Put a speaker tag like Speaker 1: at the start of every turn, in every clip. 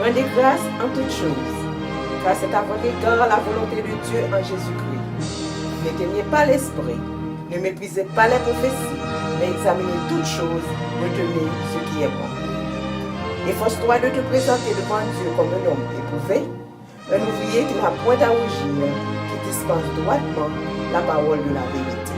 Speaker 1: Rendez grâce en toutes choses, car c'est à votre égard la volonté de Dieu en Jésus-Christ. N'éteignez pas l'esprit, ne méprisez pas les prophéties, mais examinez toutes choses, retenez ce qui est bon. Efforce-toi de te présenter devant Dieu comme un homme éprouvé, un ouvrier qui n'a point à rougir, qui dispense droitement la parole de la vérité.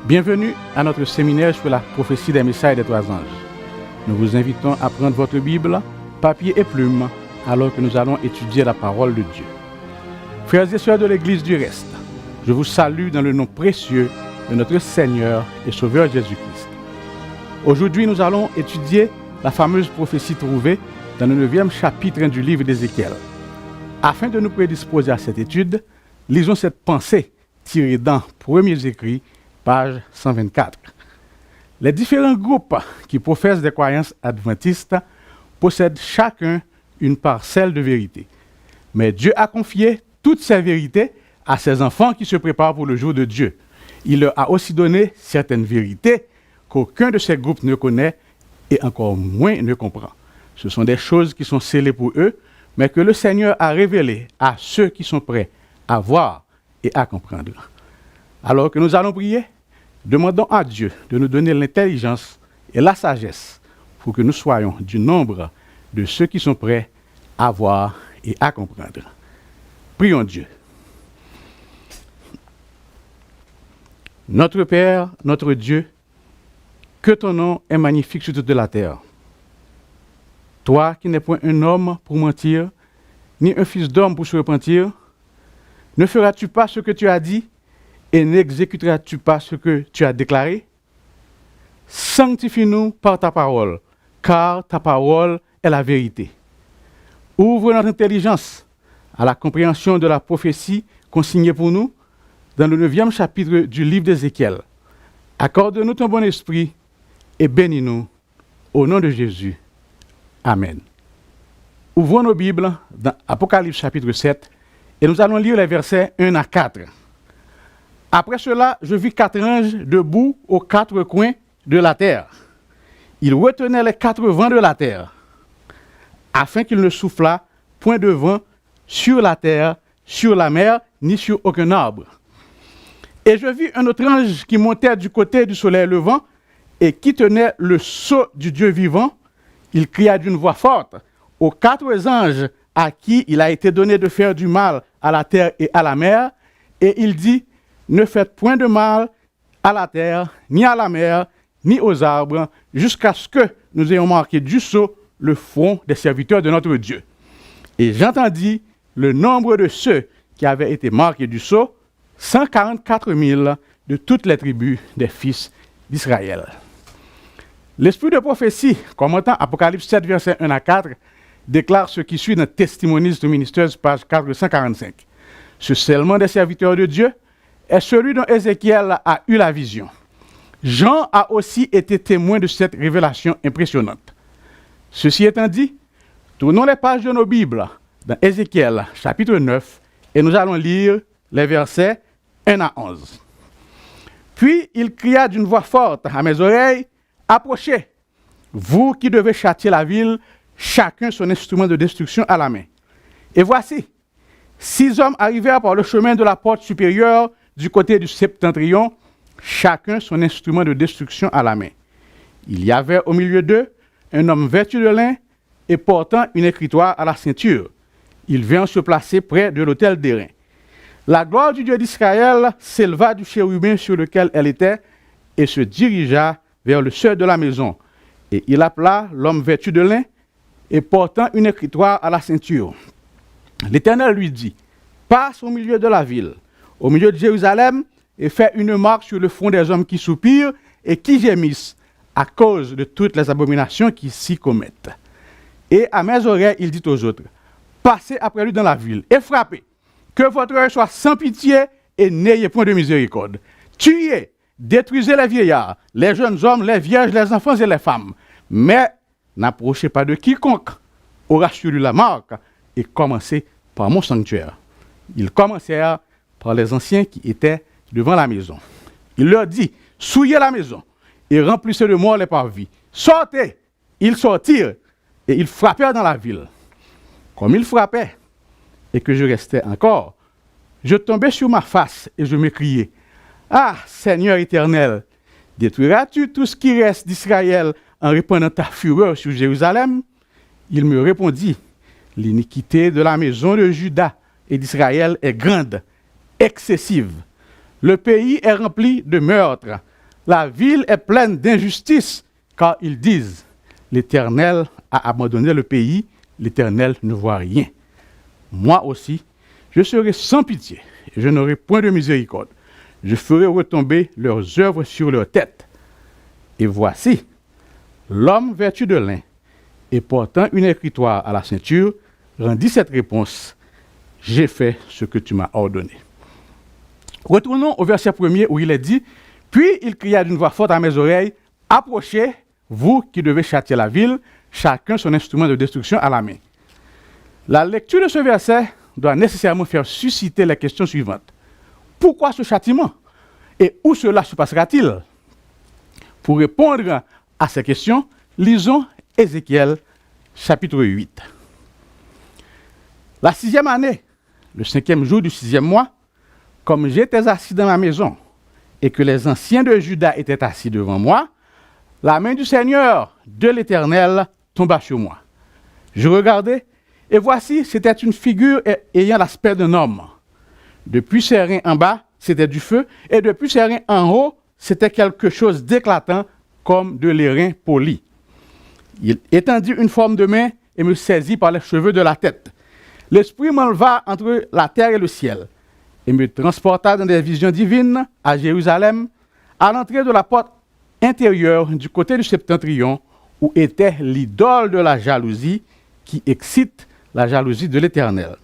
Speaker 2: Bienvenue à notre séminaire sur la prophétie des messages des trois anges. Nous vous invitons à prendre votre Bible, papier et plume, alors que nous allons étudier la parole de Dieu. Frères et sœurs de l'Église du Reste, je vous salue dans le nom précieux de notre Seigneur et Sauveur Jésus-Christ. Aujourd'hui, nous allons étudier la fameuse prophétie trouvée dans le 9e chapitre du livre d'Ézéchiel. Afin de nous prédisposer à cette étude, lisons cette pensée tirée dans Premiers Écrits, page 124. Les différents groupes qui professent des croyances adventistes possèdent chacun une parcelle de vérité. Mais Dieu a confié toutes ces vérités à ses enfants qui se préparent pour le jour de Dieu. Il leur a aussi donné certaines vérités qu'aucun de ces groupes ne connaît et encore moins ne comprend. Ce sont des choses qui sont scellées pour eux, mais que le Seigneur a révélées à ceux qui sont prêts à voir et à comprendre. Alors que nous allons prier, demandons à Dieu de nous donner l'intelligence et la sagesse pour que nous soyons du nombre de ceux qui sont prêts à voir et à comprendre. Prions Dieu. Notre Père, notre Dieu, que ton nom est magnifique sur toute la terre. Toi qui n'es point un homme pour mentir, ni un fils d'homme pour se repentir, ne feras-tu pas ce que tu as dit et n'exécuteras-tu pas ce que tu as déclaré? Sanctifie-nous par ta parole, car ta parole est la vérité. Ouvre notre intelligence à la compréhension de la prophétie consignée pour nous dans le 9e chapitre du livre d'Ézéchiel. Accorde-nous ton bon esprit et bénis-nous au nom de Jésus. Amen. Ouvrons nos Bibles dans Apocalypse chapitre 7 et nous allons lire les versets 1 à 4. Après cela, je vis 4 anges debout aux 4 coins de la terre. Ils retenaient les 4 vents de la terre, afin qu'il ne soufflât point de vent sur la terre, sur la mer, ni sur aucun arbre. Et je vis un autre ange qui montait du côté du soleil levant et qui tenait le sceau du Dieu vivant. Il cria d'une voix forte aux 4 anges à qui il a été donné de faire du mal à la terre et à la mer, et il dit: ne faites point de mal à la terre, ni à la mer, ni aux arbres, jusqu'à ce que nous ayons marqué du sceau le front des serviteurs de notre Dieu. Et j'entendis le nombre de ceux qui avaient été marqués du sceau, 144 000 de toutes les tribus des fils d'Israël. L'esprit de prophétie, commentant Apocalypse 7, versets 1 à 4, déclare ce qui suit dans Testimonies du ministère, page 445. Ce scellement des serviteurs de Dieu est celui dont Ézéchiel a eu la vision. Jean a aussi été témoin de cette révélation impressionnante. Ceci étant dit, tournons les pages de nos Bibles dans Ézéchiel chapitre 9 et nous allons lire les versets 1 à 11. Puis il cria d'une voix forte à mes oreilles: approchez, vous qui devez châtier la ville, chacun son instrument de destruction à la main. Et voici, 6 hommes arrivèrent par le chemin de la porte supérieure du côté du septentrion, chacun son instrument de destruction à la main. Il y avait au milieu d'eux un homme vêtu de lin et portant une écritoire à la ceinture. Il vint se placer près de l'autel d'airain. La gloire du Dieu d'Israël s'éleva du chérubin sur lequel elle était et se dirigea vers le seuil de la maison. Et il appela l'homme vêtu de lin et portant une écritoire à la ceinture. L'Éternel lui dit: passe au milieu de la ville, au milieu de Jérusalem, et fais une marque sur le front des hommes qui soupirent et qui gémissent à cause de toutes les abominations qui s'y commettent. Et à mes oreilles, il dit aux autres: passez après lui dans la ville et frappez, que votre œil soit sans pitié et n'ayez point de miséricorde. Tuez, détruisez les vieillards, les jeunes hommes, les vierges, les enfants et les femmes, mais n'approchez pas de quiconque aura sur lui la marque et commencer par mon sanctuaire. Ils commencèrent par les anciens qui étaient devant la maison. Il leur dit, souillez la maison et remplissez de morts les parvis. Sortez! Ils sortirent et ils frappèrent dans la ville. Comme ils frappaient et que je restais encore, je tombais sur ma face et je m'écriais, ah, Seigneur éternel, détruiras-tu tout ce qui reste d'Israël en répandant ta fureur sur Jérusalem? Il me répondit, l'iniquité de la maison de Juda et d'Israël est grande, excessive. Le pays est rempli de meurtres. La ville est pleine d'injustice, car ils disent, l'Éternel a abandonné le pays, l'Éternel ne voit rien. Moi aussi, je serai sans pitié, et je n'aurai point de miséricorde. Je ferai retomber leurs œuvres sur leur tête. Et voici, l'homme vêtu de lin et portant une écritoire à la ceinture rendit cette réponse. J'ai fait ce que tu m'as ordonné. Retournons au verset 1er où il est dit, puis il cria d'une voix forte à mes oreilles, approchez, vous qui devez châtier la ville, chacun son instrument de destruction à la main. La lecture de ce verset doit nécessairement faire susciter les questions suivantes. Pourquoi ce châtiment? Et où cela se passera-t-il? Pour répondre à ces questions, lisons Ézéchiel chapitre 8. La 6e année, le 5e jour du 6e mois, comme j'étais assis dans ma maison et que les anciens de Juda étaient assis devant moi, la main du Seigneur, de l'Éternel, tomba sur moi. Je regardai, et voici, c'était une figure ayant l'aspect d'un homme. Depuis ses reins en bas, c'était du feu, et depuis ses reins en haut, c'était quelque chose d'éclatant comme de l'airain poli. Il étendit une forme de main et me saisit par les cheveux de la tête. L'Esprit m'enleva entre la terre et le ciel et me transporta dans des visions divines à Jérusalem, à l'entrée de la porte intérieure du côté du septentrion, où était l'idole de la jalousie qui excite la jalousie de l'Éternel.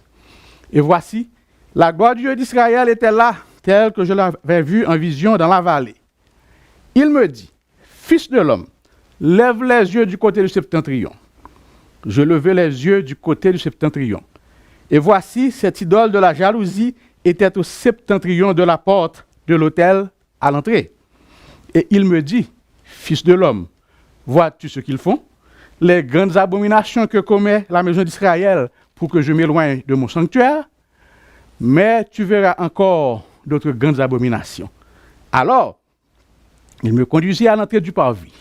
Speaker 2: Et voici, la gloire du Dieu d'Israël était là, telle que je l'avais vue en vision dans la vallée. Il me dit, fils de l'homme, lève les yeux du côté du septentrion. Je levai les yeux du côté du septentrion. Et voici, cette idole de la jalousie était au septentrion de la porte de l'autel à l'entrée. Et il me dit, fils de l'homme, vois-tu ce qu'ils font? Les grandes abominations que commet la maison d'Israël pour que je m'éloigne de mon sanctuaire? Mais tu verras encore d'autres grandes abominations. Alors, il me conduisit à l'entrée du parvis.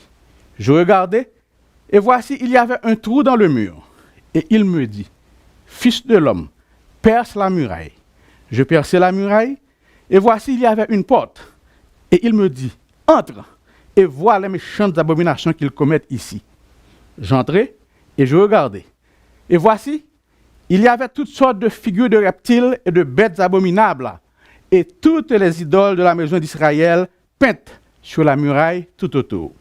Speaker 2: Je regardai, et voici, il y avait un trou dans le mur. Et il me dit, fils de l'homme, perce la muraille. Je perçai la muraille, et voici, il y avait une porte. Et il me dit, entre, et vois les méchantes abominations qu'ils commettent ici. J'entrai, et je regardai. Et voici, il y avait toutes sortes de figures de reptiles et de bêtes abominables, et toutes les idoles de la maison d'Israël peintes sur la muraille tout autour.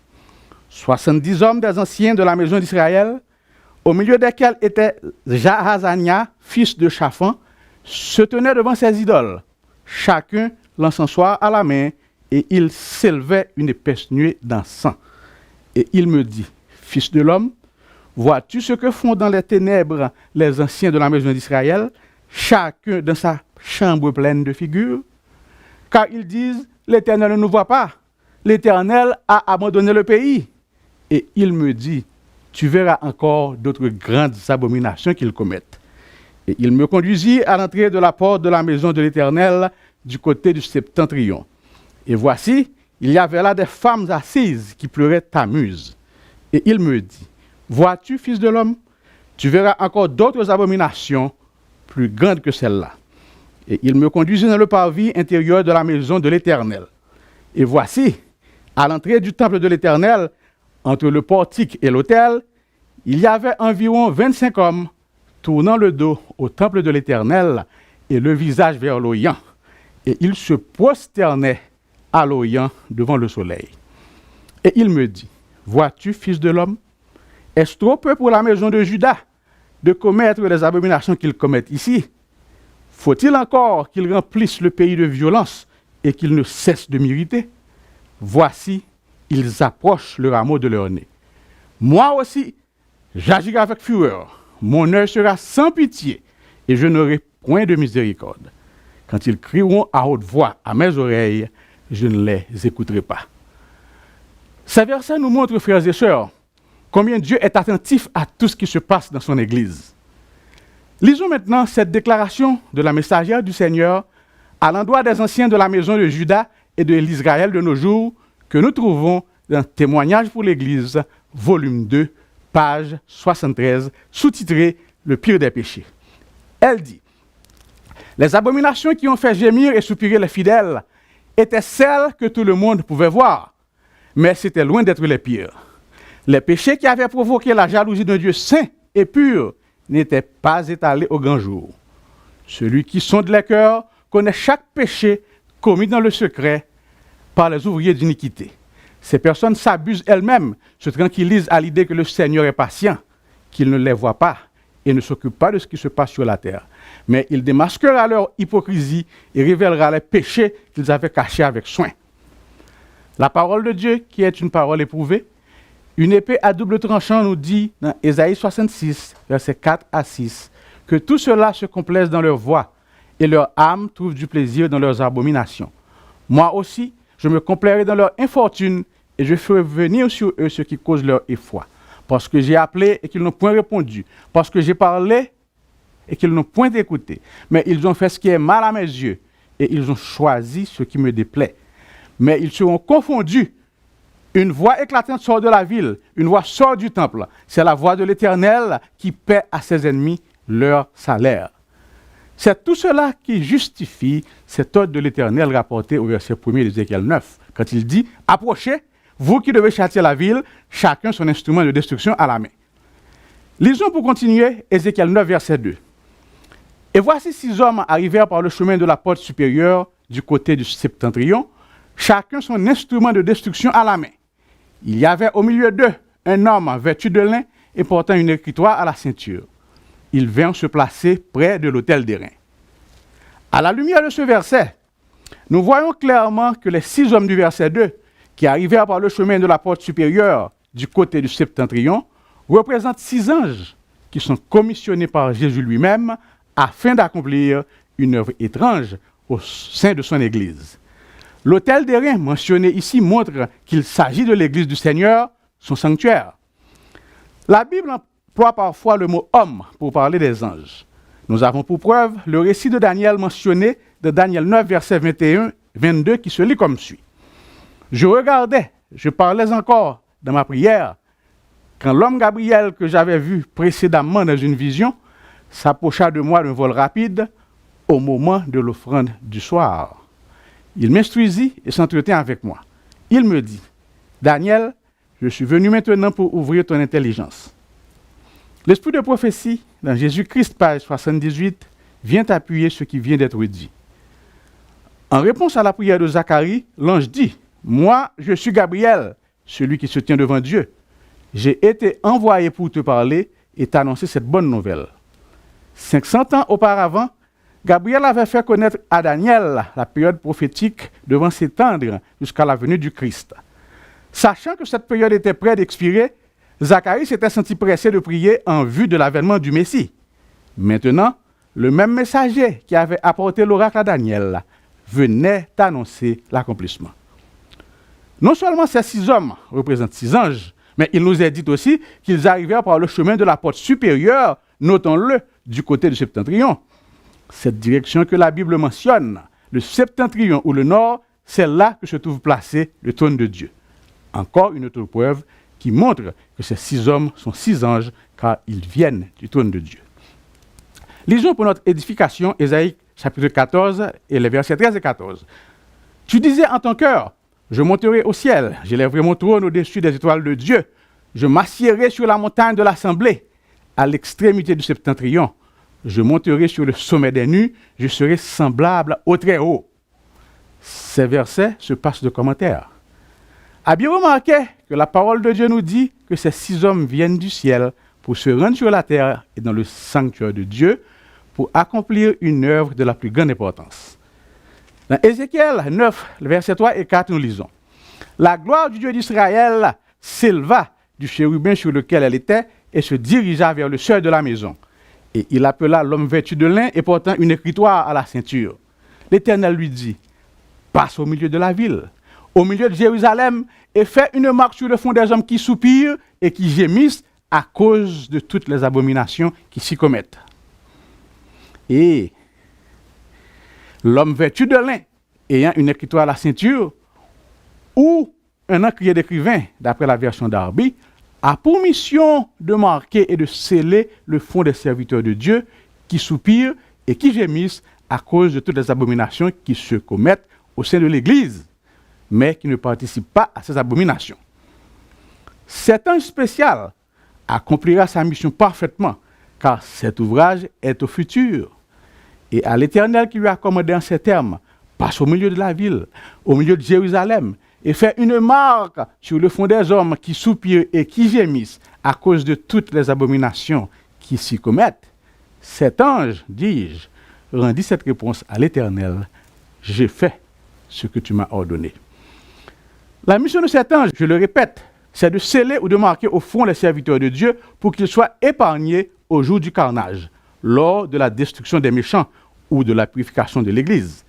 Speaker 2: 70 hommes des anciens de la maison d'Israël, au milieu desquels était Jahazania, fils de Shaphan, se tenaient devant ces idoles, chacun l'encensoir à la main, et il s'élevait une épaisse nuée d'encens. Et il me dit, fils de l'homme, vois-tu ce que font dans les ténèbres les anciens de la maison d'Israël, chacun dans sa chambre pleine de figures? Car ils disent, l'Éternel ne nous voit pas, l'Éternel a abandonné le pays. Et il me dit, tu verras encore d'autres grandes abominations qu'ils commettent. Et il me conduisit à l'entrée de la porte de la maison de l'Éternel du côté du septentrion. Et voici, il y avait là des femmes assises qui pleuraient Tammuz. Et il me dit, vois-tu, fils de l'homme, tu verras encore d'autres abominations plus grandes que celles-là. Et il me conduisit dans le parvis intérieur de la maison de l'Éternel. Et voici, à l'entrée du temple de l'Éternel, entre le portique et l'autel, il y avait environ 25 hommes tournant le dos au temple de l'Éternel et le visage vers l'Orient. Et ils se prosternaient à l'Orient devant le soleil. Et il me dit, vois-tu, fils de l'homme, est-ce trop peu pour la maison de Juda de commettre les abominations qu'ils commettent ici? Faut-il encore qu'ils remplissent le pays de violence et qu'ils ne cessent de m'irriter? Voici, ils approchent le rameau de leur nez. Moi aussi, j'agirai avec fureur. mon œil sera sans pitié et je n'aurai point de miséricorde. Quand ils crieront à haute voix à mes oreilles, je ne les écouterai pas. Ces versets nous montrent, frères et sœurs, combien Dieu est attentif à tout ce qui se passe dans son Église. Lisons maintenant cette déclaration de la messagère du Seigneur à l'endroit des anciens de la maison de Juda et de l'Israël de nos jours, que nous trouvons dans Témoignages pour l'Église, volume 2, page 73, sous-titré « Le pire des péchés ». Elle dit « Les abominations qui ont fait gémir et soupirer les fidèles étaient celles que tout le monde pouvait voir, mais c'était loin d'être les pires. Les péchés qui avaient provoqué la jalousie d'un Dieu saint et pur n'étaient pas étalés au grand jour. Celui qui sonde les cœurs connaît chaque péché commis dans le secret par les ouvriers d'iniquité. Ces personnes s'abusent elles-mêmes, se tranquillisent à l'idée que le Seigneur est patient, qu'il ne les voit pas et ne s'occupe pas de ce qui se passe sur la terre. Mais il démasquera leur hypocrisie et révélera les péchés qu'ils avaient cachés avec soin. La parole de Dieu, qui est une parole éprouvée, une épée à double tranchant, nous dit dans Ésaïe 66, versets 4 à 6, que tout cela se complaise dans leur voix et leur âme trouve du plaisir dans leurs abominations. Moi aussi, je me complairai dans leur infortune et je ferai venir sur eux ce qui cause leur effroi. Parce que j'ai appelé et qu'ils n'ont point répondu. Parce que j'ai parlé et qu'ils n'ont point écouté. Mais ils ont fait ce qui est mal à mes yeux et ils ont choisi ce qui me déplaît. Mais ils seront confondus. Une voix éclatante sort de la ville, une voix sort du temple. C'est la voix de l'Éternel qui paie à ses ennemis leur salaire. C'est tout cela qui justifie cet ordre de l'Éternel rapporté au verset 1er d'Ézéchiel 9, quand il dit « Approchez, vous qui devez châtier la ville, chacun son instrument de destruction à la main. » Lisons pour continuer Ézéchiel 9, verset 2. « Et voici 6 hommes arrivèrent par le chemin de la porte supérieure du côté du septentrion, chacun son instrument de destruction à la main. Il y avait au milieu d'eux un homme vêtu de lin et portant une écritoire à la ceinture. Ils vinrent se placer près de l'autel d'airain. » À la lumière de ce verset, nous voyons clairement que les 6 hommes du verset 2, qui arrivèrent par le chemin de la porte supérieure du côté du septentrion, représentent 6 anges qui sont commissionnés par Jésus lui-même afin d'accomplir une œuvre étrange au sein de son Église. L'autel d'airain mentionné ici montre qu'il s'agit de l'Église du Seigneur, son sanctuaire. La Bible emploie parfois le mot « homme » pour parler des anges. Nous avons pour preuve le récit de Daniel mentionné de Daniel 9, verset 21-22 qui se lit comme suit. « Je regardais, je parlais encore dans ma prière, quand l'homme Gabriel que j'avais vu précédemment dans une vision s'approcha de moi d'un vol rapide au moment de l'offrande du soir. Il m'instruisit et s'entretint avec moi. Il me dit, « Daniel, je suis venu maintenant pour ouvrir ton intelligence. » L'esprit de prophétie, dans Jésus-Christ, page 78, vient appuyer ce qui vient d'être dit. En réponse à la prière de Zacharie, l'ange dit, « Moi, je suis Gabriel, celui qui se tient devant Dieu. J'ai été envoyé pour te parler et t'annoncer cette bonne nouvelle. » 500 ans auparavant, Gabriel avait fait connaître à Daniel la période prophétique devant s'étendre jusqu'à la venue du Christ. Sachant que cette période était près d'expirer, Zacharie s'était senti pressé de prier en vue de l'avènement du Messie. Maintenant, le même messager qui avait apporté l'oracle à Daniel venait d'annoncer l'accomplissement. Non seulement ces 6 hommes représentent 6 anges, mais il nous est dit aussi qu'ils arrivèrent par le chemin de la porte supérieure, notons-le, du côté du septentrion. Cette direction que la Bible mentionne, le septentrion ou le nord, c'est là que se trouve placé le trône de Dieu. Encore une autre preuve qui montre que ces 6 hommes sont 6 anges car ils viennent du trône de Dieu. Lisons pour notre édification Ésaïe chapitre 14 et les versets 13 et 14. « Tu disais en ton cœur, je monterai au ciel, j'élèverai mon trône au-dessus des étoiles de Dieu, je m'assiérai sur la montagne de l'assemblée, à l'extrémité du septentrion. Je monterai sur le sommet des nues, je serai semblable au Très-Haut. » Ces versets se passent de commentaires. A bien remarqué que la parole de Dieu nous dit que ces 6 hommes viennent du ciel pour se rendre sur la terre et dans le sanctuaire de Dieu pour accomplir une œuvre de la plus grande importance. Dans Ézéchiel 9, versets 3 et 4, nous lisons « La gloire du Dieu d'Israël s'éleva du chérubin sur lequel elle était, et se dirigea vers le seuil de la maison. Et il appela l'homme vêtu de lin et portant une écritoire à la ceinture. L'Éternel lui dit, passe au milieu de la ville, au milieu de Jérusalem, et fais une marque sur le front des hommes qui soupirent et qui gémissent à cause de toutes les abominations qui s'y commettent. Et l'homme vêtu de lin, ayant une écritoire à la ceinture, ou un encrier d'écrivain, d'après la version d'Arby, a pour mission de marquer et de sceller le front des serviteurs de Dieu qui soupirent et qui gémissent à cause de toutes les abominations qui se commettent au sein de l'Église, mais qui ne participent pas à ces abominations. Cet ange spécial accomplira sa mission parfaitement, car cet ouvrage est au futur. Et à l'Éternel qui lui a commandé en ces termes, passe au milieu de la ville, au milieu de Jérusalem, et fait une marque sur le front des hommes qui soupirent et qui gémissent à cause de toutes les abominations qui s'y commettent. Cet ange, dis-je, rendit cette réponse à l'Éternel, j'ai fait ce que tu m'as ordonné. La mission de cet ange, je le répète, c'est de sceller ou de marquer au front les serviteurs de Dieu pour qu'ils soient épargnés au jour du carnage, lors de la destruction des méchants ou de la purification de l'Église.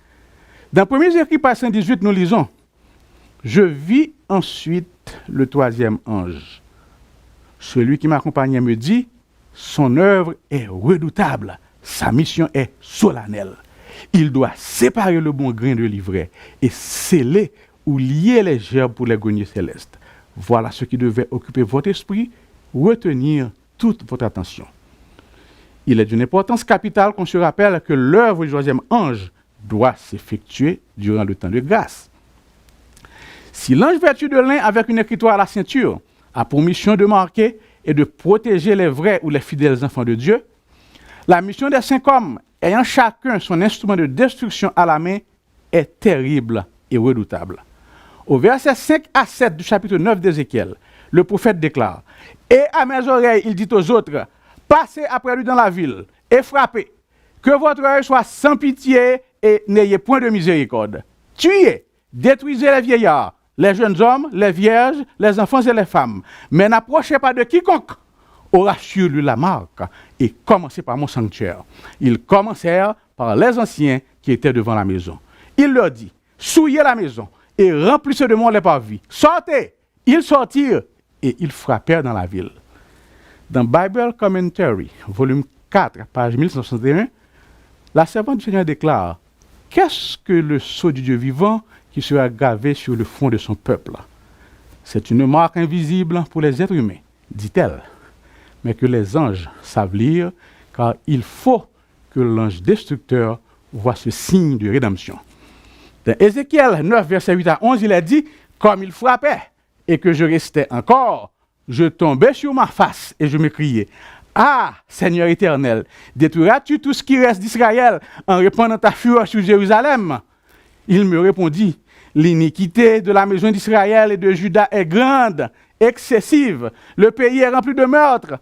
Speaker 2: Dans 1er écrit par Saint 18, nous lisons, je vis ensuite le troisième ange. Celui qui m'accompagnait me dit, son œuvre est redoutable, sa mission est solennelle. Il doit séparer le bon grain de l'ivraie et sceller ou lier les gerbes pour les greniers célestes. Voilà ce qui devait occuper votre esprit, retenir toute votre attention. Il est d'une importance capitale qu'on se rappelle que l'œuvre du troisième ange doit s'effectuer durant le temps de grâce. Si l'ange vêtu de lin avec une écritoire à la ceinture a pour mission de marquer et de protéger les vrais ou les fidèles enfants de Dieu, la mission des 5 hommes ayant chacun son instrument de destruction à la main est terrible et redoutable. Au verset 5 à 7 du chapitre 9 d'Ézéchiel, le prophète déclare « Et à mes oreilles, il dit aux autres, passez après lui dans la ville et frappez, que votre œil soit sans pitié et n'ayez point de miséricorde. Tuez, détruisez les vieillards, les jeunes hommes, les vierges, les enfants et les femmes, mais n'approchez pas de quiconque aura sur lui la marque, et commencez par mon sanctuaire. » Ils commencèrent par les anciens qui étaient devant la maison. Il leur dit, souillez la maison et remplissez de monde les parvis. Sortez! Ils sortirent et ils frappèrent dans la ville. Dans Bible Commentary, volume 4, page 1161, la servante du Seigneur déclare, qu'est-ce que le sceau du Dieu vivant qui sera gravé sur le front de son peuple? C'est une marque invisible pour les êtres humains, dit-elle, mais que les anges savent lire, car il faut que l'ange destructeur voit ce signe de rédemption. Dans Ézéchiel 9, verset 8 à 11, il est dit, comme il frappait, et que je restais encore, je tombais sur ma face et je m'écriais, ah, Seigneur éternel, détruiras-tu tout ce qui reste d'Israël en répandant ta fureur sur Jérusalem? Il me répondit, l'iniquité de la maison d'Israël et de Juda est grande, excessive, le pays est rempli de meurtres.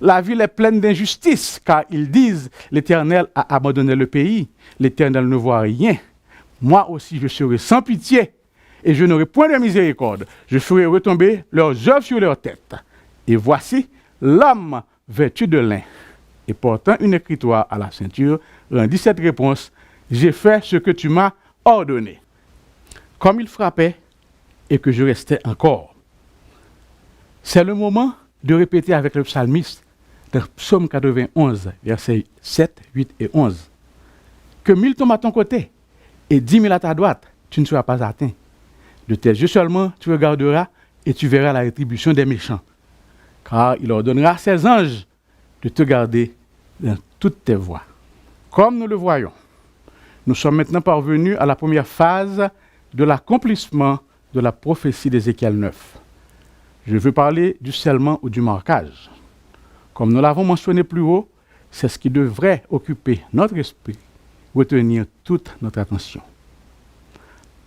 Speaker 2: La ville est pleine d'injustice, car ils disent, l'Éternel a abandonné le pays, l'Éternel ne voit rien. Moi aussi je serai sans pitié, et je n'aurai point de miséricorde. Je ferai retomber leurs œuvres sur leur tête. Et voici, l'homme vêtu de lin et portant une écritoire à la ceinture rendit cette réponse, j'ai fait ce que tu m'as ordonné. Comme il frappait et que je restais encore. C'est le moment de répéter avec le psalmiste dans Psaume 91, versets 7, 8 et 11. Que 1000 tombent à ton côté et 10 000 à ta droite, tu ne seras pas atteint. De tes yeux seulement, tu regarderas et tu verras la rétribution des méchants. Car il ordonnera à ses anges de te garder dans toutes tes voies. Comme nous le voyons, nous sommes maintenant parvenus à la première phase de l'accomplissement de la prophétie d'Ézéchiel 9. Je veux parler du scellement ou du marquage. Comme nous l'avons mentionné plus haut, c'est ce qui devrait occuper notre esprit, retenir toute notre attention.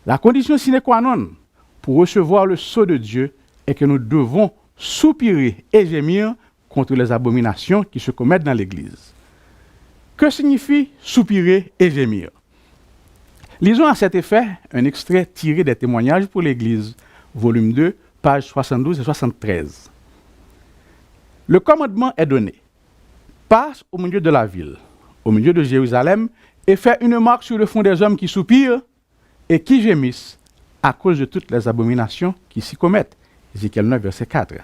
Speaker 2: La condition sine qua non pour recevoir le sceau de Dieu est que nous devons soupirer et gémir contre les abominations qui se commettent dans l'Église. Que signifie soupirer et gémir? Lisons à cet effet un extrait tiré des témoignages pour l'Église, volume 2, pages 72 et 73. Le commandement est donné. Passe au milieu de la ville, au milieu de Jérusalem, et fais une marque sur le front des hommes qui soupirent et qui gémissent à cause de toutes les abominations qui s'y commettent. Ézéchiel 9, verset 4.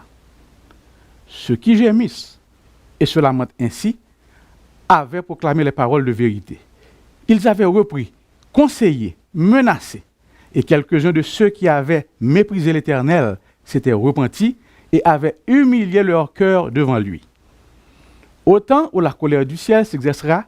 Speaker 2: Ceux qui gémissent et se lamentent ainsi avaient proclamé les paroles de vérité. Ils avaient repris, conseillé, menacé, et quelques-uns de ceux qui avaient méprisé l'Éternel s'étaient repentis et avaient humilié leur cœur devant lui. Au temps où la colère du ciel s'exercera,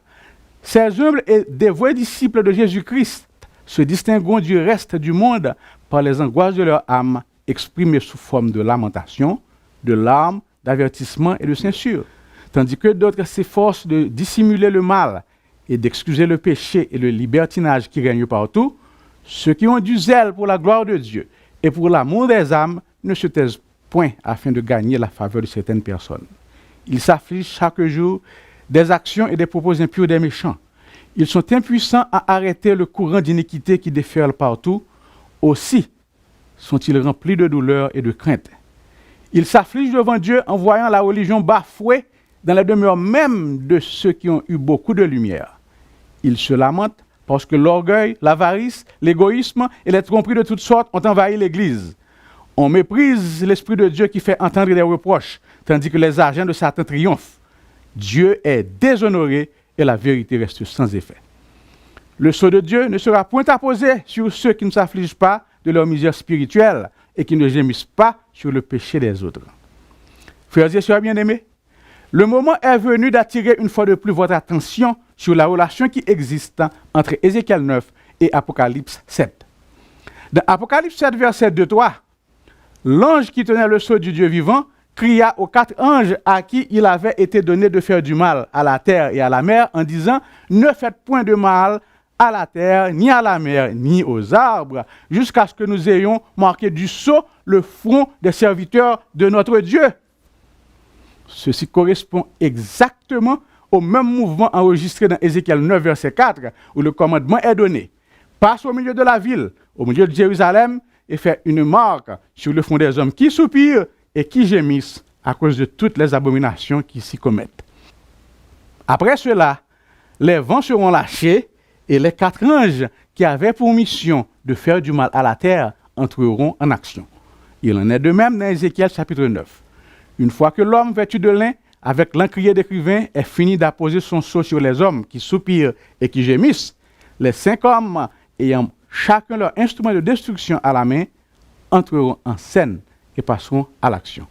Speaker 2: ces humbles et dévoués disciples de Jésus-Christ se distingueront du reste du monde par les angoisses de leur âme exprimées sous forme de lamentation, de larmes, d'avertissement et de censure, tandis que d'autres s'efforcent de dissimuler le mal et d'excuser le péché et le libertinage qui règnent partout. Ceux qui ont du zèle pour la gloire de Dieu et pour l'amour des âmes ne se taisent point afin de gagner la faveur de certaines personnes. Ils s'affligent chaque jour des actions et des propos impurs des méchants. Ils sont impuissants à arrêter le courant d'iniquité qui déferle partout. Aussi sont-ils remplis de douleur et de crainte. Ils s'affligent devant Dieu en voyant la religion bafouée dans la demeure même de ceux qui ont eu beaucoup de lumière. Ils se lamentent parce que l'orgueil, l'avarice, l'égoïsme et les tromperies de toutes sortes ont envahi l'Église. On méprise l'Esprit de Dieu qui fait entendre des reproches, tandis que les agents de Satan triomphent. Dieu est déshonoré et la vérité reste sans effet. Le sceau de Dieu ne sera point apposé sur ceux qui ne s'affligent pas de leur misère spirituelle et qui ne gémissent pas sur le péché des autres. Frères et sœurs bien-aimés, le moment est venu d'attirer une fois de plus votre attention sur la relation qui existe entre Ézéchiel 9 et Apocalypse 7. Dans Apocalypse 7, verset 2-3, l'ange qui tenait le sceau du Dieu vivant cria aux 4 anges à qui il avait été donné de faire du mal à la terre et à la mer en disant « Ne faites point de mal à la terre, ni à la mer, ni aux arbres, jusqu'à ce que nous ayons marqué du sceau le front des serviteurs de notre Dieu. » Ceci correspond exactement au même mouvement enregistré dans Ézéchiel 9, verset 4, où le commandement est donné. Passe au milieu de la ville, au milieu de Jérusalem, et fait une marque sur le front des hommes qui soupirent et qui gémissent à cause de toutes les abominations qui s'y commettent. Après cela, les vents seront lâchés et les 4 anges qui avaient pour mission de faire du mal à la terre entreront en action. Il en est de même dans Ézéchiel chapitre 9. Une fois que l'homme vêtu de lin, avec l'encrier d'écrivain, est fini d'apposer son sceau sur les hommes qui soupirent et qui gémissent, les 5 hommes ayant chacun leur instrument de destruction à la main entreront en scène et passeront à l'action.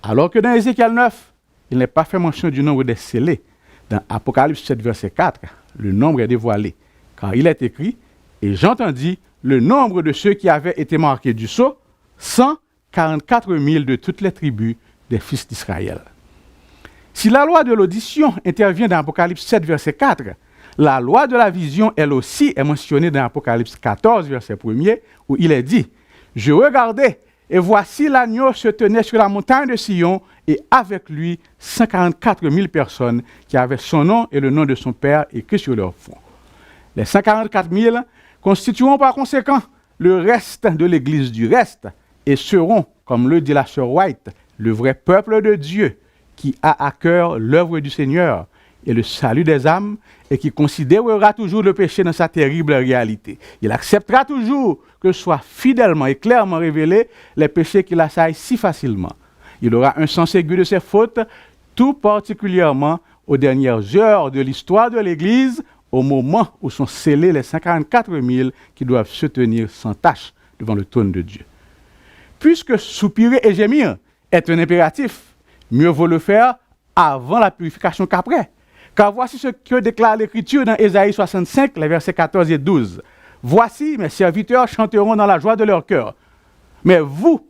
Speaker 2: Alors que dans Ézéchiel 9, il n'est pas fait mention du nombre des scellés. Dans Apocalypse 7, verset 4, le nombre est dévoilé, car il est écrit « Et j'entendis le nombre de ceux qui avaient été marqués du sceau, 144 000 de toutes les tribus des fils d'Israël. » Si la loi de l'audition intervient dans Apocalypse 7, verset 4, la loi de la vision, elle aussi, est mentionnée dans Apocalypse 14, verset 1er, où il est dit « Je regardais, et voici l'agneau se tenait sur la montagne de Sion, et avec lui 144 000 personnes qui avaient son nom et le nom de son père écrit sur leur front. » Les 144 000 constitueront par conséquent le reste de l'Église du reste et seront, comme le dit la sœur White, le vrai peuple de Dieu qui a à cœur l'œuvre du Seigneur et le salut des âmes et qui considérera toujours le péché dans sa terrible réalité. Il acceptera toujours que soient fidèlement et clairement révélés les péchés qu'il assaille si facilement. Il aura un sens aigu de ses fautes, tout particulièrement aux dernières heures de l'histoire de l'Église, au moment où sont scellés les 144 000 qui doivent se tenir sans tache devant le trône de Dieu. Puisque soupirer et gémir est un impératif, mieux vaut le faire avant la purification qu'après. Car voici ce que déclare l'Écriture dans Ésaïe 65, les versets 14 et 12. « Voici, mes serviteurs chanteront dans la joie de leur cœur. Mais vous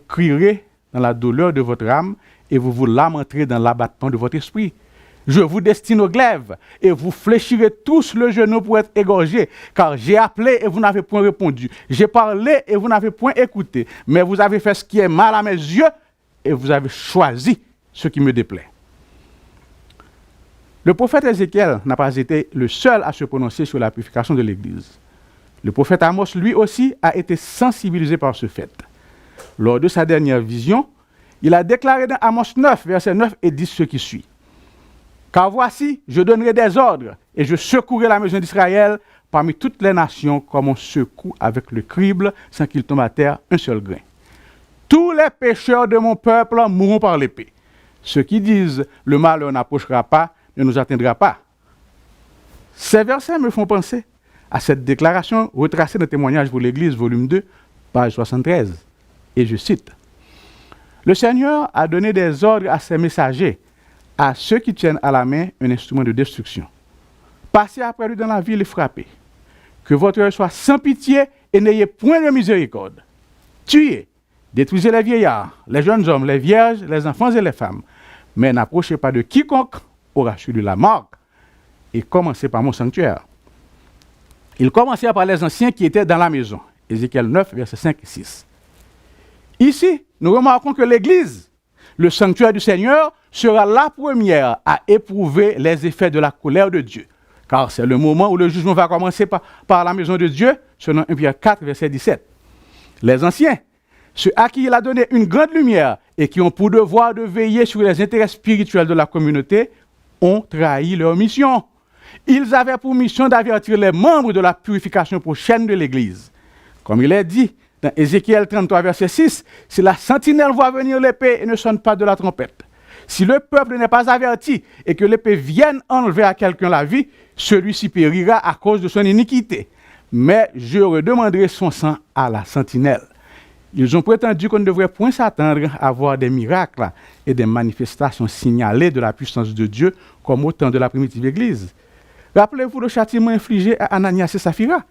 Speaker 2: crierez dans la douleur de votre âme et vous vous lamenterez dans l'abattement de votre esprit. Je vous destine au glaive et vous fléchirez tous le genou pour être égorgés, car j'ai appelé et vous n'avez point répondu. J'ai parlé et vous n'avez point écouté. Mais vous avez fait ce qui est mal à mes yeux et vous avez choisi ce qui me déplaît. » Le prophète Ézéchiel n'a pas été le seul à se prononcer sur la purification de l'Église. Le prophète Amos, lui aussi, a été sensibilisé par ce fait. Lors de sa dernière vision, Il a déclaré dans Amos 9, versets 9 et 10 ce qui suit. Car voici, je donnerai des ordres et je secouerai la maison d'Israël parmi toutes les nations comme on secoue avec le crible sans qu'il tombe à terre un seul grain. Tous les pécheurs de mon peuple mourront par l'épée. Ceux qui disent le malheur n'approchera pas, ne nous atteindra pas. Ces versets me font penser à cette déclaration retracée dans Témoignages pour l'Église, volume 2, page 73. Et je cite, « Le Seigneur a donné des ordres à ses messagers, à ceux qui tiennent à la main un instrument de destruction. Passez après lui dans la ville et frappez. Que votre œil soit sans pitié et n'ayez point de miséricorde. Tuez, détruisez les vieillards, les jeunes hommes, les vierges, les enfants et les femmes. Mais n'approchez pas de quiconque aura su de la marque. Et commencez par mon sanctuaire. » Ils commencèrent par les anciens qui étaient dans la maison. Ézéchiel 9, versets 5 et 6. Ici, nous remarquons que l'Église, le sanctuaire du Seigneur, sera la première à éprouver les effets de la colère de Dieu. Car c'est le moment où le jugement va commencer par la maison de Dieu, selon 1 Pierre 4, verset 17. Les anciens, ceux à qui il a donné une grande lumière et qui ont pour devoir de veiller sur les intérêts spirituels de la communauté, ont trahi leur mission. Ils avaient pour mission d'avertir les membres de la purification prochaine de l'Église. Comme il est dit dans Ézéchiel 33, verset 6, « Si la sentinelle voit venir l'épée et ne sonne pas de la trompette, si le peuple n'est pas averti et que l'épée vienne enlever à quelqu'un la vie, celui-ci périra à cause de son iniquité. Mais je redemanderai son sang à la sentinelle. » Ils ont prétendu qu'on ne devrait point s'attendre à voir des miracles et des manifestations signalées de la puissance de Dieu comme au temps de la primitive Église. Rappelez-vous le châtiment infligé à Ananias et Saphira.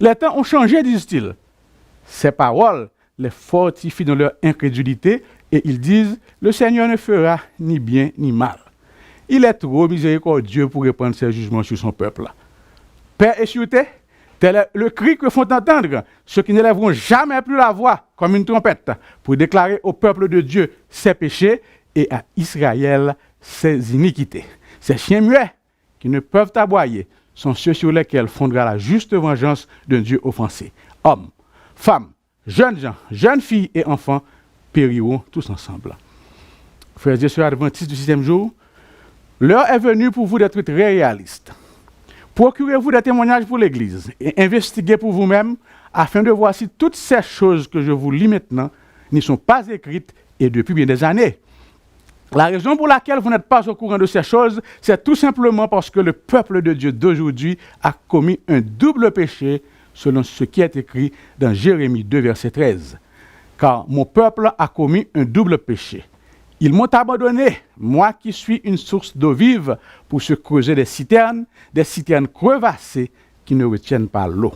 Speaker 2: Les temps ont changé, disent-ils. Ces paroles les fortifient dans leur incrédulité et ils disent « Le Seigneur ne fera ni bien ni mal. Il est trop miséricordieux pour répandre ses jugements sur son peuple. » Paix et sûreté, tel est le cri que font entendre ceux qui ne lèveront jamais plus la voix comme une trompette pour déclarer au peuple de Dieu ses péchés et à Israël ses iniquités. Ces chiens muets qui ne peuvent aboyer sont ceux sur lesquels fondera la juste vengeance d'un Dieu offensé. Hommes, femmes, jeunes gens, jeunes filles et enfants périront tous ensemble. Frères et sœurs adventistes du 6e jour, l'heure est venue pour vous d'être très réalistes. Procurez-vous des témoignages pour l'Église et investiguez pour vous-même afin de voir si toutes ces choses que je vous lis maintenant n'y sont pas écrites et depuis bien des années. La raison pour laquelle vous n'êtes pas au courant de ces choses, c'est tout simplement parce que le peuple de Dieu d'aujourd'hui a commis un double péché selon ce qui est écrit dans Jérémie 2, verset 13. Car mon peuple a commis un double péché. Ils m'ont abandonné, moi qui suis une source d'eau vive, pour se creuser des citernes crevassées qui ne retiennent pas l'eau.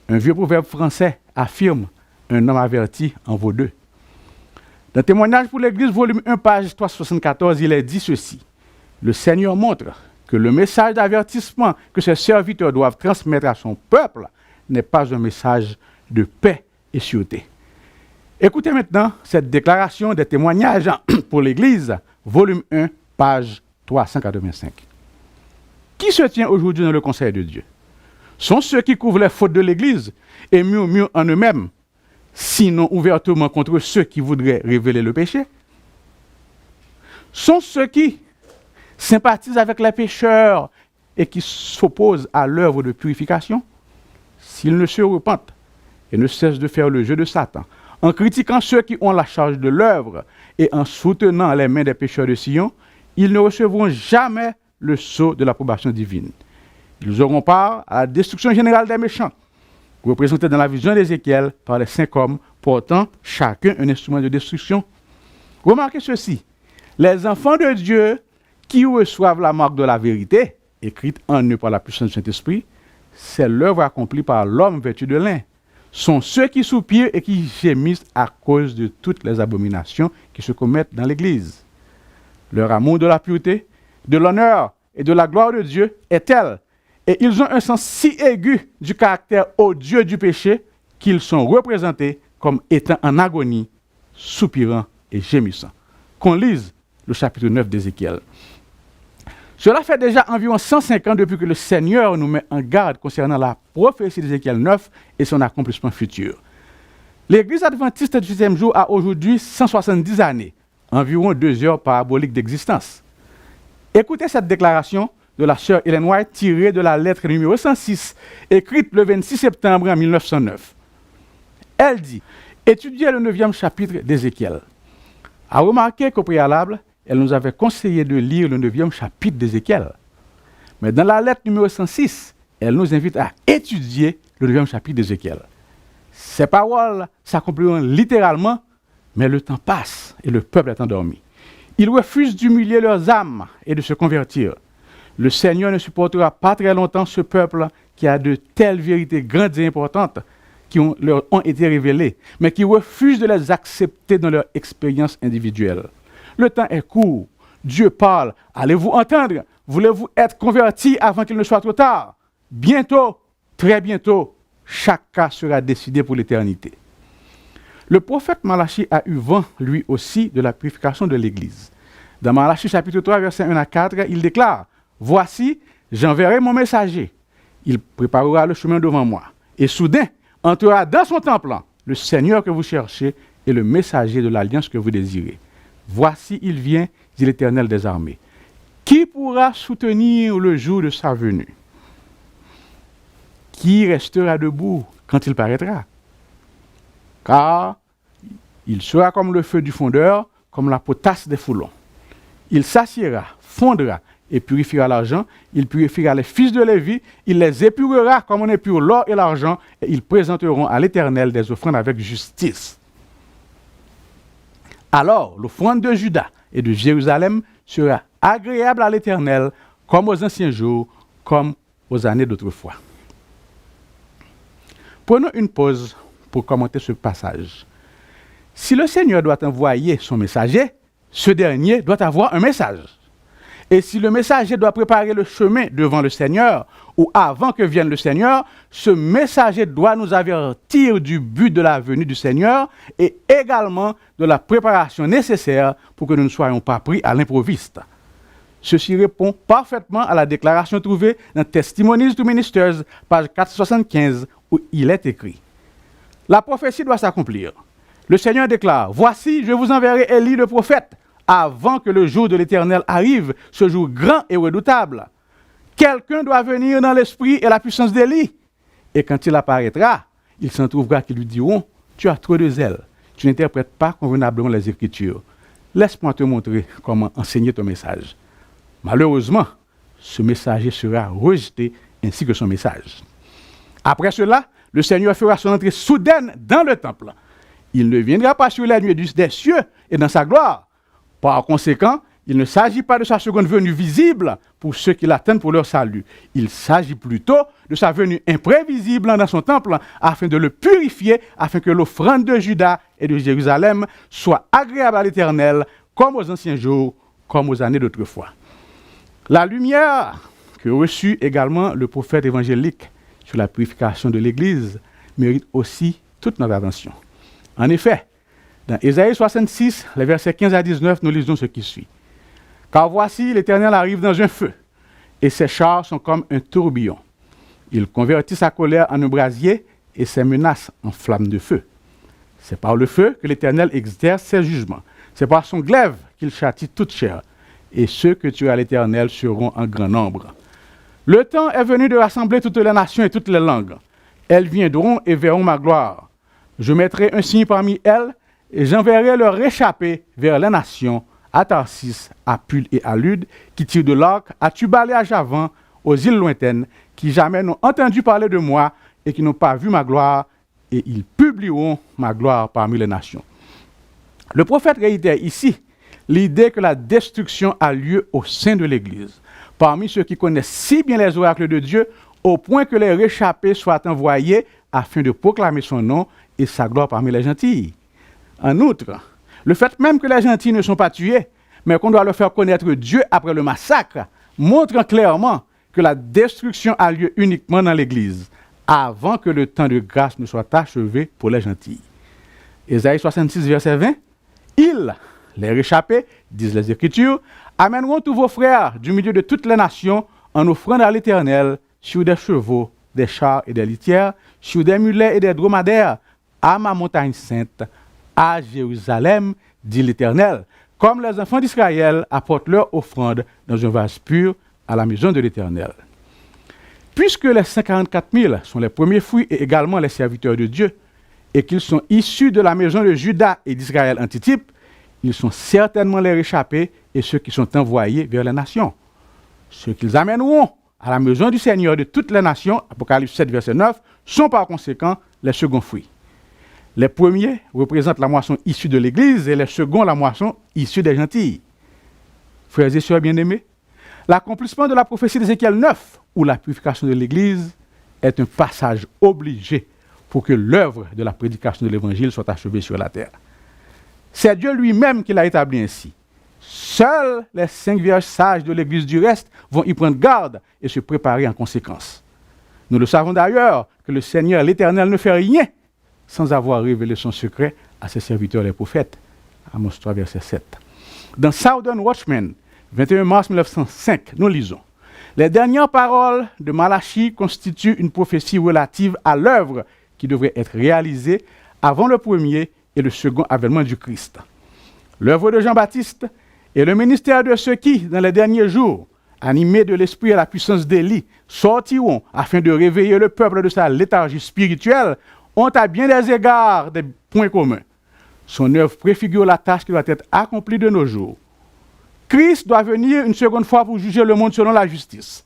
Speaker 2: Un vieux proverbe français affirme « Un homme averti en vaut deux ». Dans Témoignages pour l'Église, volume 1, page 374, il est dit ceci. Le Seigneur montre que le message d'avertissement que ses serviteurs doivent transmettre à son peuple n'est pas un message de paix et sûreté. Écoutez maintenant cette déclaration des Témoignages pour l'Église, volume 1, page 385. Qui se tient aujourd'hui dans le conseil de Dieu? Sont ceux qui couvrent les fautes de l'Église et murmurent en eux-mêmes, sinon ouvertement contre ceux qui voudraient révéler le péché? Sont ceux qui sympathisent avec les pécheurs et qui s'opposent à l'œuvre de purification? S'ils ne se repentent et ne cessent de faire le jeu de Satan, en critiquant ceux qui ont la charge de l'œuvre et en soutenant les mains des pécheurs de Sion, ils ne recevront jamais le sceau de l'approbation divine. Ils auront part à la destruction générale des méchants, représentés dans la vision d'Ézéchiel par les 5 hommes portant chacun un instrument de destruction. Remarquez ceci, les enfants de Dieu qui reçoivent la marque de la vérité, écrite en eux par la puissance du Saint-Esprit, c'est l'œuvre accomplie par l'homme vêtu de lin, sont ceux qui soupirent et qui gémissent à cause de toutes les abominations qui se commettent dans l'Église. Leur amour de la pureté, de l'honneur et de la gloire de Dieu est tel, et ils ont un sens si aigu du caractère odieux du péché qu'ils sont représentés comme étant en agonie, soupirant et gémissant. Qu'on lise le chapitre 9 d'Ézéchiel. Cela fait déjà environ 105 ans depuis que le Seigneur nous met en garde concernant la prophétie d'Ézéchiel 9 et son accomplissement futur. L'Église adventiste du 7e jour a aujourd'hui 170 années, environ 2 heures paraboliques d'existence. Écoutez cette déclaration de la sœur Ellen White tirée de la lettre numéro 106, écrite le 26 septembre 1909. Elle dit « Étudiez le 9e chapitre d'Ézéchiel. » À remarquer qu'au préalable, elle nous avait conseillé de lire le 9e chapitre d'Ézéchiel. Mais dans la lettre numéro 106, elle nous invite à étudier le 9e chapitre d'Ézéchiel. Ces paroles s'accompliront littéralement, mais le temps passe et le peuple est endormi. Ils refusent d'humilier leurs âmes et de se convertir. Le Seigneur ne supportera pas très longtemps ce peuple qui a de telles vérités grandes et importantes qui leur ont été révélées, mais qui refusent de les accepter dans leur expérience individuelle. Le temps est court. Dieu parle. Allez-vous entendre? Voulez-vous être convertis avant qu'il ne soit trop tard? Bientôt, très bientôt, chaque cas sera décidé pour l'éternité. Le prophète Malachie a eu vent, lui aussi, de la purification de l'Église. Dans Malachie chapitre 3, versets 1 à 4, il déclare « Voici, j'enverrai mon messager. Il préparera le chemin devant moi. Et soudain, entrera dans son temple le Seigneur que vous cherchez et le messager de l'alliance que vous désirez. Voici, il vient, dit l'Éternel des armées. Qui pourra soutenir le jour de sa venue? Qui restera debout quand il paraîtra? Car il sera comme le feu du fondeur, comme la potasse des foulons. Il s'assiera, fondra et purifiera l'argent, il purifiera les fils de Lévi, il les épurera comme on épure l'or et l'argent, et ils présenteront à l'Éternel des offrandes avec justice. Alors l'offrande de Juda et de Jérusalem sera agréable à l'Éternel, comme aux anciens jours, comme aux années d'autrefois. Prenons une pause pour commenter ce passage. Si le Seigneur doit envoyer son messager, ce dernier doit avoir un message. Et si le messager doit préparer le chemin devant le Seigneur, ou avant que vienne le Seigneur, ce messager doit nous avertir du but de la venue du Seigneur et également de la préparation nécessaire pour que nous ne soyons pas pris à l'improviste. Ceci répond parfaitement à la déclaration trouvée dans Testimonies to Ministers, page 475, où il est écrit « La prophétie doit s'accomplir. Le Seigneur déclare « Voici, je vous enverrai Élie le prophète, avant que le jour de l'Éternel arrive, ce jour grand et redoutable. Quelqu'un doit venir dans l'esprit et la puissance d'Élie. Et quand il apparaîtra, il s'en trouvera qui lui diront « Tu as trop de zèle, tu n'interprètes pas convenablement les Écritures. Laisse-moi te montrer comment enseigner ton message. » Malheureusement, ce messager sera rejeté ainsi que son message. Après cela, le Seigneur fera son entrée soudaine dans le temple. Il ne viendra pas sur les nuées des cieux et dans sa gloire. Par conséquent, il ne s'agit pas de sa seconde venue visible pour ceux qui l'attendent pour leur salut. Il s'agit plutôt de sa venue imprévisible dans son temple afin de le purifier, afin que l'offrande de Juda et de Jérusalem soit agréable à l'Éternel, comme aux anciens jours, comme aux années d'autrefois. La lumière que reçut également le prophète évangélique sur la purification de l'Église mérite aussi toute notre attention. En effet, dans Ésaïe 66, les versets 15 à 19, nous lisons ce qui suit. « Car voici, l'Éternel arrive dans un feu, et ses chars sont comme un tourbillon. Il convertit sa colère en un brasier et ses menaces en flammes de feu. C'est par le feu que l'Éternel exerce ses jugements. C'est par son glaive qu'il châtie toute chair. Et ceux que tuera l'Éternel seront en grand nombre. Le temps est venu de rassembler toutes les nations et toutes les langues. Elles viendront et verront ma gloire. Je mettrai un signe parmi elles, et j'enverrai leur réchappé vers les nations, à Tarsis, à Pul et à Lude, qui tirent de l'arc, à Tubal et à Javan, aux îles lointaines, qui jamais n'ont entendu parler de moi et qui n'ont pas vu ma gloire, et ils publieront ma gloire parmi les nations. Le prophète réitère ici l'idée que la destruction a lieu au sein de l'Église, parmi ceux qui connaissent si bien les oracles de Dieu, au point que les réchappés soient envoyés afin de proclamer son nom et sa gloire parmi les gentils. En outre, le fait même que les gentils ne sont pas tués, mais qu'on doit leur faire connaître Dieu après le massacre, montre clairement que la destruction a lieu uniquement dans l'Église, avant que le temps de grâce ne soit achevé pour les gentils. Ésaïe 66, verset 20, « Ils, les réchappés, disent les Écritures, amèneront tous vos frères du milieu de toutes les nations en offrande à l'Éternel sur des chevaux, des chars et des litières, sur des mulets et des dromadaires, à ma montagne sainte, à Jérusalem, dit l'Éternel, comme les enfants d'Israël apportent leur offrande dans un vase pur à la maison de l'Éternel. Puisque les 144 000 sont les premiers fruits et également les serviteurs de Dieu, et qu'ils sont issus de la maison de Juda et d'Israël antitype, ils sont certainement les réchappés et ceux qui sont envoyés vers les nations. Ceux qu'ils amèneront à la maison du Seigneur de toutes les nations, Apocalypse 7, verset 9, sont par conséquent les seconds fruits. Les premiers représentent la moisson issue de l'Église et les seconds la moisson issue des gentils. Frères et sœurs bien-aimés, l'accomplissement de la prophétie d'Ézéchiel 9, ou la purification de l'Église, est un passage obligé pour que l'œuvre de la prédication de l'Évangile soit achevée sur la terre. C'est Dieu lui-même qui l'a établi ainsi. Seuls les 5 vierges sages de l'Église du reste vont y prendre garde et se préparer en conséquence. Nous le savons d'ailleurs que le Seigneur, l'Éternel, ne fait rien sans avoir révélé son secret à ses serviteurs les prophètes. Amos 3, verset 7. Dans Southern Watchman, 21 mars 1905, nous lisons: les dernières paroles de Malachie constituent une prophétie relative à l'œuvre qui devrait être réalisée avant le premier et le second avènement du Christ. L'œuvre de Jean-Baptiste et le ministère de ceux qui, dans les derniers jours, animés de l'esprit et la puissance d'Élie, sortiront afin de réveiller le peuple de sa léthargie spirituelle, ont à bien des égards des points communs. Son œuvre préfigure la tâche qui doit être accomplie de nos jours. Christ doit venir une seconde fois pour juger le monde selon la justice.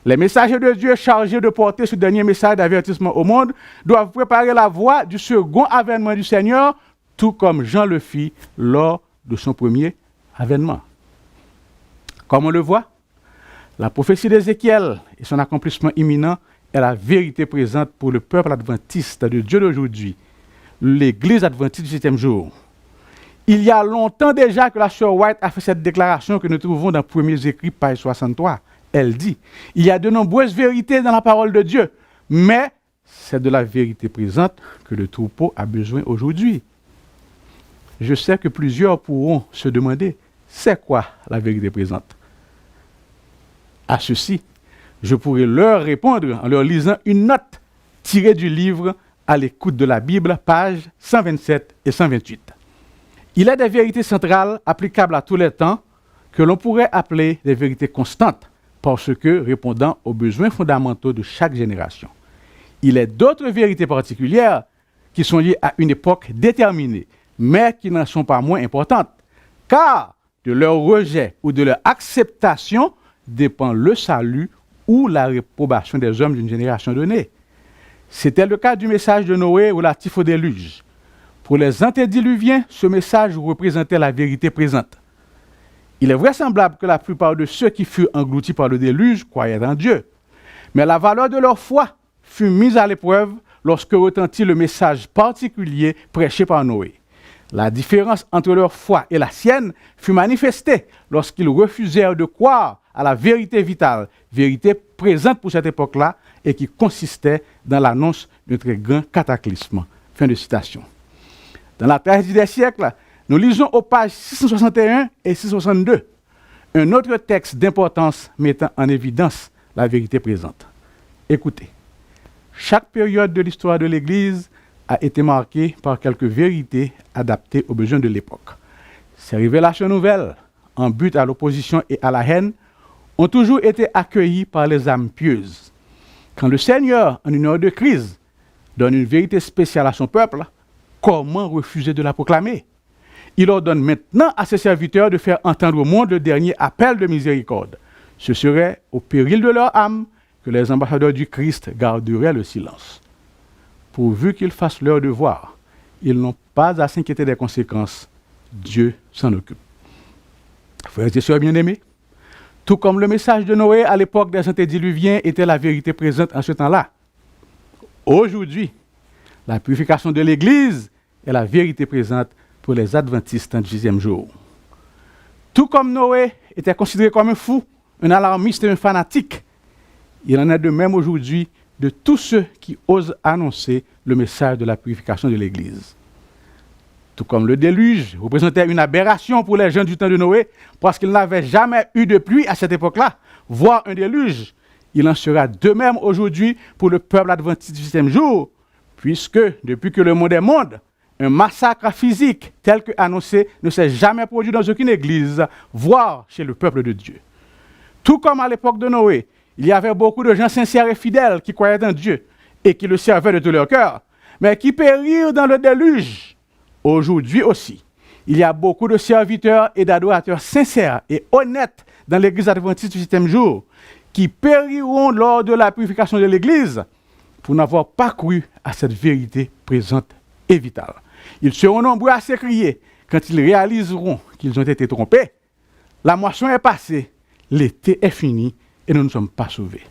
Speaker 2: Les messagers de Dieu chargés de porter ce dernier message d'avertissement au monde doivent préparer la voie du second avènement du Seigneur, tout comme Jean le fit lors de son premier avènement. Comme on le voit, la prophétie d'Ézéchiel et son accomplissement imminent est la vérité présente pour le peuple adventiste de Dieu d'aujourd'hui, l'Église adventiste du 7e jour. Il y a longtemps déjà que la sœur White a fait cette déclaration que nous trouvons dans Premiers Écrits, page 63. Elle dit: il y a de nombreuses vérités dans la parole de Dieu, mais c'est de la vérité présente que le troupeau a besoin aujourd'hui. Je sais que plusieurs pourront se demander: c'est quoi la vérité présente? À ceci, je pourrais leur répondre en leur lisant une note tirée du livre À l'écoute de la Bible, pages 127 et 128. Il est des vérités centrales applicables à tous les temps que l'on pourrait appeler des vérités constantes parce que répondant aux besoins fondamentaux de chaque génération. Il est d'autres vérités particulières qui sont liées à une époque déterminée, mais qui n'en sont pas moins importantes, car de leur rejet ou de leur acceptation dépend le salut ou la réprobation des hommes d'une génération donnée. C'était le cas du message de Noé relatif au déluge. Pour les antédiluviens, ce message représentait la vérité présente. Il est vraisemblable que la plupart de ceux qui furent engloutis par le déluge croyaient en Dieu. Mais la valeur de leur foi fut mise à l'épreuve lorsque retentit le message particulier prêché par Noé. La différence entre leur foi et la sienne fut manifestée lorsqu'ils refusèrent de croire à la vérité vitale, vérité présente pour cette époque-là et qui consistait dans l'annonce d'un très grand cataclysme. Fin de citation. Dans la tragédie des siècles, nous lisons aux pages 661 et 662 un autre texte d'importance mettant en évidence la vérité présente. Écoutez, chaque période de l'histoire de l'Église a été marquée par quelques vérités adaptées aux besoins de l'époque. Ces révélations nouvelles, en but à l'opposition et à la haine, ont toujours été accueillies par les âmes pieuses. Quand le Seigneur, en une heure de crise, donne une vérité spéciale à son peuple, comment refuser de la proclamer? Il ordonne maintenant à ses serviteurs de faire entendre au monde le dernier appel de miséricorde. Ce serait au péril de leur âme que les ambassadeurs du Christ garderaient le silence. Pourvu qu'ils fassent leur devoir, ils n'ont pas à s'inquiéter des conséquences. Dieu s'en occupe. Frères et sœurs bien-aimés, tout comme le message de Noé à l'époque des antédiluviens était la vérité présente en ce temps-là, aujourd'hui, la purification de l'Église est la vérité présente pour les adventistes du 10e jour. Tout comme Noé était considéré comme un fou, un alarmiste et un fanatique, il en est de même aujourd'hui de tous ceux qui osent annoncer le message de la purification de l'Église. Tout comme le déluge représentait une aberration pour les gens du temps de Noé, parce qu'ils n'avaient jamais eu de pluie à cette époque-là, voire un déluge, il en sera de même aujourd'hui pour le peuple adventiste du 7e jour, puisque depuis que le monde est monde, un massacre physique tel que annoncé ne s'est jamais produit dans aucune église, voire chez le peuple de Dieu. Tout comme à l'époque de Noé, il y avait beaucoup de gens sincères et fidèles qui croyaient en Dieu et qui le servaient de tout leur cœur, mais qui périrent dans le déluge. Aujourd'hui aussi, il y a beaucoup de serviteurs et d'adorateurs sincères et honnêtes dans l'église adventiste du 7e jour qui périront lors de la purification de l'église pour n'avoir pas cru à cette vérité présente et vitale. Ils seront nombreux à s'écrier quand ils réaliseront qu'ils ont été trompés. La moisson est passée, l'été est fini et nous ne sommes pas sauvés.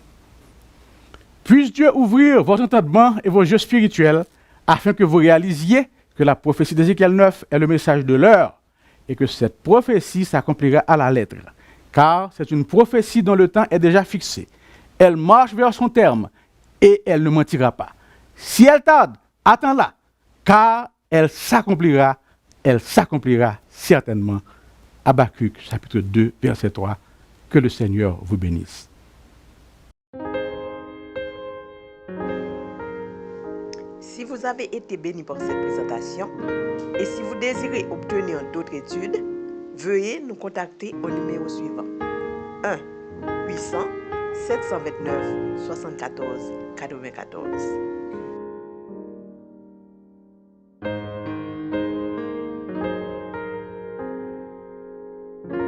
Speaker 2: Puisse Dieu ouvrir votre entendement et vos yeux spirituels afin que vous réalisiez que la prophétie d'Ézéchiel 9 est le message de l'heure et que cette prophétie s'accomplira à la lettre. Car c'est une prophétie dont le temps est déjà fixé. Elle marche vers son terme et elle ne mentira pas. Si elle tarde, attends-la, car elle s'accomplira certainement. Habakkuk, chapitre 2, verset 3. Que le Seigneur vous bénisse.
Speaker 1: Si vous avez été béni par cette présentation et si vous désirez obtenir d'autres études, veuillez nous contacter au numéro suivant 1 800 729 74 94.